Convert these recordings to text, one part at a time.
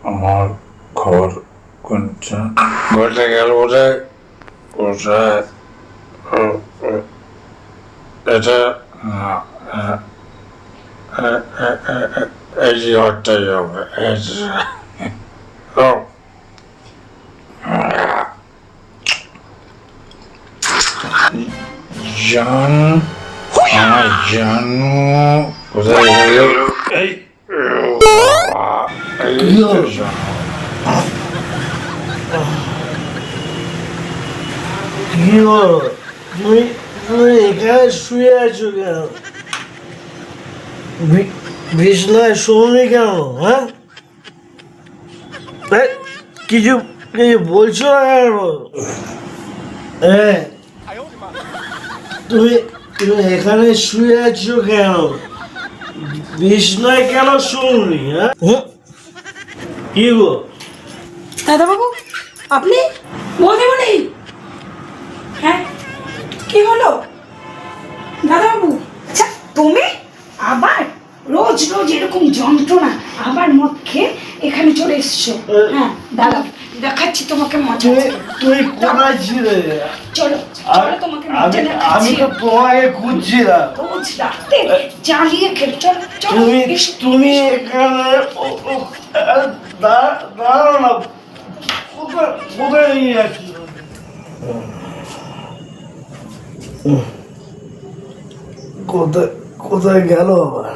আমার ঘর কোনটা? ঘরটা গেল কোথায়? কোথায়? এটা এই যে ঘরটাই হবে। জান আমার জানু কোথায় গেল? এই কি হলো? তুমি তুমি এখানে শুয়ে আছো কেন? বিছনায় শোনি কেন? হ্যাঁ, কিছু কিছু বলছো না কেন? হ্যাঁ, তুমি তুমি এখানে শুয়ে আছো কেন? বিছনায় কেন শোনি? হ্যাঁ, কি গো? দাদাবাবু, আপনি বৌদিমণি? হ্যাঁ, কি হলো দাদাবাবু? আচ্ছা, তুমি আবার রোজ রোজ এরকম যন্ত্রণা আবার মদ খেয়ে এখানে চলে এসছো? হ্যাঁ, দাদা দেখাচ্ছি তোমাকে মজা। তুই কোথায় ছিলে? চলো চলো, তোমাকে মজা দেখাচ্ছি। আমি তো তোমাকে খুঁজছিলাম। রোজ রাতে জ্বালিয়ে খেলে। চলো চলো। তুমি এখানে দাঁড়াও না, কোথায় নিয়ে যাচ্ছি? কোথায় কোথায় গেল আবার?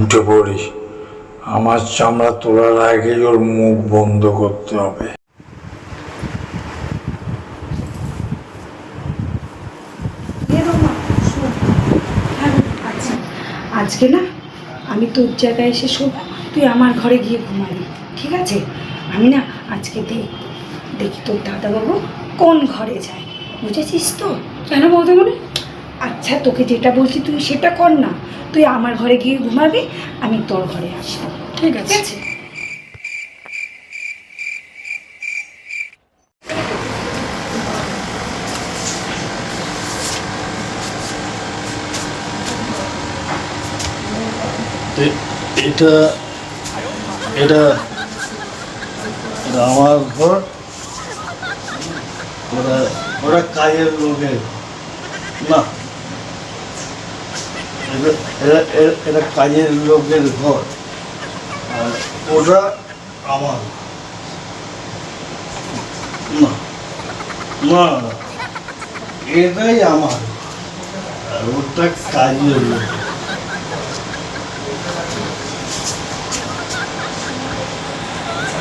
উঠে পড়ি। আমার চামড়া তোলার আগেই ওর মুখ বন্ধ করতে হবে। আজকে না আমি তোর জায়গায় এসে শোব, তুই আমার ঘরে গিয়ে ঘুমাবি, ঠিক আছে? আমি না আজকে দেখি তোর দাদাবাবু কোন ঘরে যায়, বুঝেছিস তো? কেন বলতে বলি? আচ্ছা, তোকে যেটা বলছি তুই সেটা কর না। তুই আমার ঘরে গিয়ে ঘুমাবি, আমি তোর ঘরে আসবো, ঠিক আছে? এটা এটা এটা আমার ঘর। ওরা ওরা কাজের লোকের না, এটা কাজের লোকের ঘর, আর ওটা আমার। না না, এটাই আমার, আর ওটা কাজের লোক।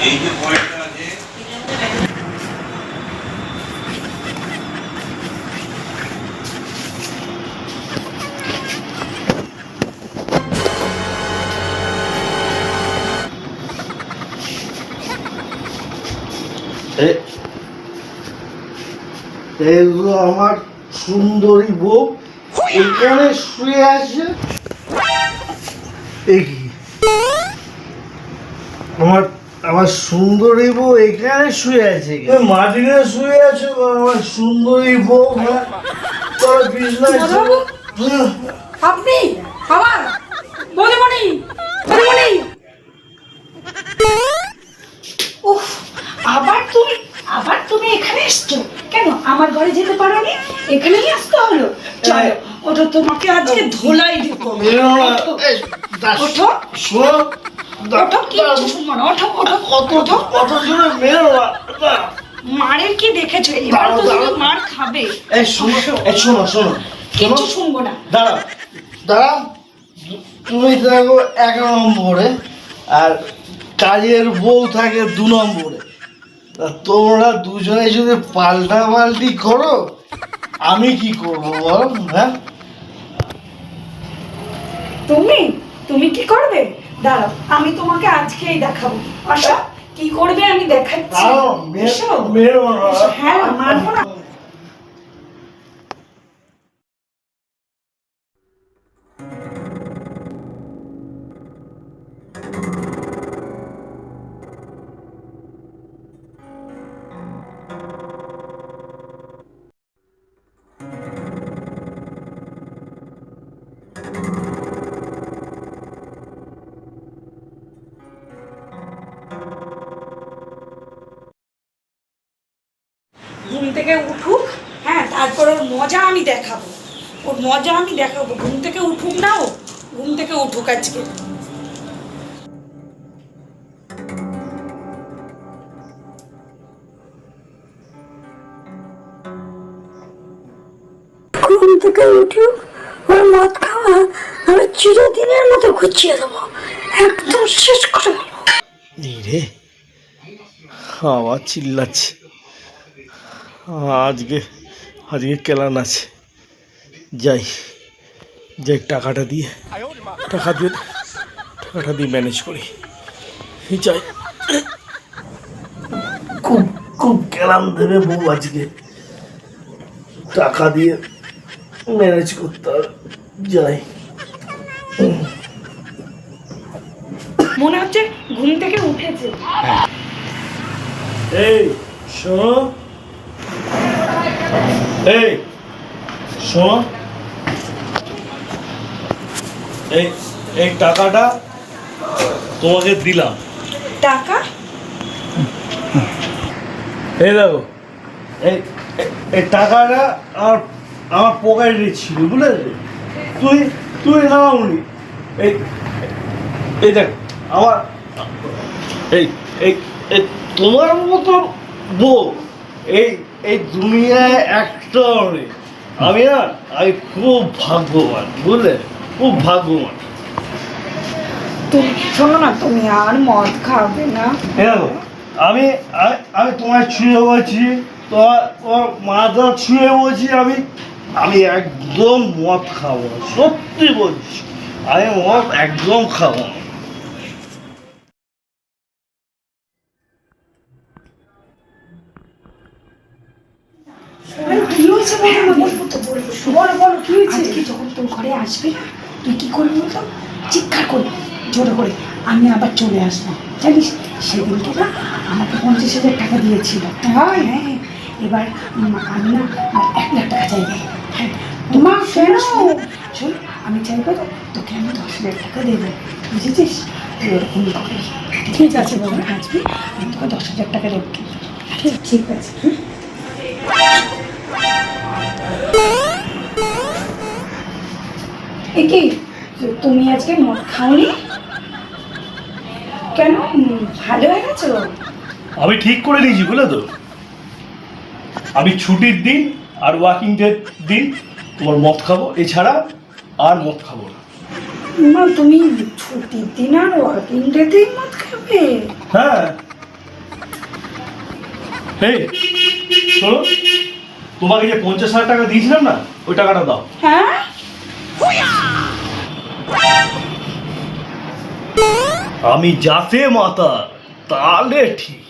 এই যে পয়েন্টটা আছে, এগুলো আমার সুন্দরী বউ এখানে শুয়ে আছে। আমার আমার সুন্দরী বউ এখানে শুয়ে আছে, মাটিতে শুয়ে আছে। আমার সুন্দরী বউ তোর বিছনায়। আপনি আমার বৌদিমণি, বৌদিমণি, উফ, আবার তুমি এখানে এসছো কেন? আমার ঘরে যেতে পারোনি, এখানেই আসতে হলো। চলো ওঠো, তোমাকে আজকে ধোলাই দিব। ওঠো শোনো, ওঠো, কিচ্ছু শুনবো না। ওঠো ওঠো কত জোরে মেরো না। মারের কি দেখেছো? এবার তো তুমি মার খাবে। শোনো, কিচ্ছু শুনবো না। দাঁড়াও দাঁড়াও, তুমি থাকো 1 নম্বরে আর কাজের বউ থাকে 2 নম্বরে। তা তোমরা দুজনে যদি পাল্টাপাল্টি করো আমি কি করবো বলো? হ্যাঁ, তুমি কি করবে? দাঁড়াও, আমি তোমাকে আজকেই দেখাবো। আশা কি করবে আমি দেখাচ্ছি। এসো। মেরো না। হ্যাঁ, মারবো না। ঘুম থেকে উঠুক, হ্যাঁ, তারপর ওর মজা আমি দেখাবো। ঘুম থেকে উঠুক না, ও ঘুম থেকে উঠুক আজকে। ঘুম থেকে উঠুক, ওর মদ খাওয়া আমি চিরদিনের মতো গুছিয়ে দেবো, একদম শেষ করে দেবো। এই রে, আবার চিল্লাচ্ছে। আজকে আজকে কেলান আছে। যাই যাই টাকাটা দিয়ে ম্যানেজ করি। যাই, খুব খুব কেলান দেবে বউ আজকে, টাকা দিয়ে ম্যানেজ করতে হবে। যাই। মনে হচ্ছে ঘুম থেকে উঠেছে। এই শোনো, এই শোনো, এই টাকাটা তোমাকে দিলাম। টাকা? এই দেখো, এই টাকাটা আমার পকেটে ছিল, বুঝলে? তুই নাওনি। এই দেখ আমার এই এই তোমার মতো বউ এই দুনিয়ায় একটা নেই। আমি খুব ভাগ্যবান, বুঝলে? খুব ভাগ্যবান। তুমি শোনো না, তুমি আর মদ খাবে না। দেখো, আমি তোমায় ছুঁয়ে বলছি, তোমার মাথা ছুঁয়ে বলছি, আমি একদম মদ খাবো না, সত্যি বলছি, আমি মদ একদম খাবো না। কি হয়েছে বলবো তো, বলো কি হয়েছে? আজকে যখন তোর ঘরে আসবে না, তুই কি করবি বলতো? চিৎকার করবি জোরে করে, আমি আবার চলে আসবো, জানিস? সেদিনকে না আমাকে 50,000 টাকা দিয়েছিল। হ্যাঁ, এবার আমি না 1 লাখ টাকা চাইবে। হ্যাঁ, তোমার কেন? শোন, আমি চাইবো তো তোকে আমি 10,000 টাকা দেবো, বুঝেছিস? তুই ওরকম করিস। ঠিক আছে বাবা, আসবি, আমি তোকে 10,000 টাকা দেবো। ঠিক আছে। কি তুমি আজকে মদ খাওনি কেন? ভালো হয়ে গেছো? আমি ঠিক করে নিয়েছি, বুঝলে তো? আমি ছুটির দিন আর ওয়ার্কিং ডে দিন তোমার মদ খাবো, এছাড়া আর মদ খাবো না। না, তুমি ছুটির দিন আর ওয়ার্কিং ডেতেই মদ খাবে? হ্যাঁ। এই শোনো, তোমাকে যে 50,000 টাকা দিয়েছিলাম না, ওই টাকাটা দাও। হ্যাঁ, আমি যাতে মাতা তাহলে ঠিক।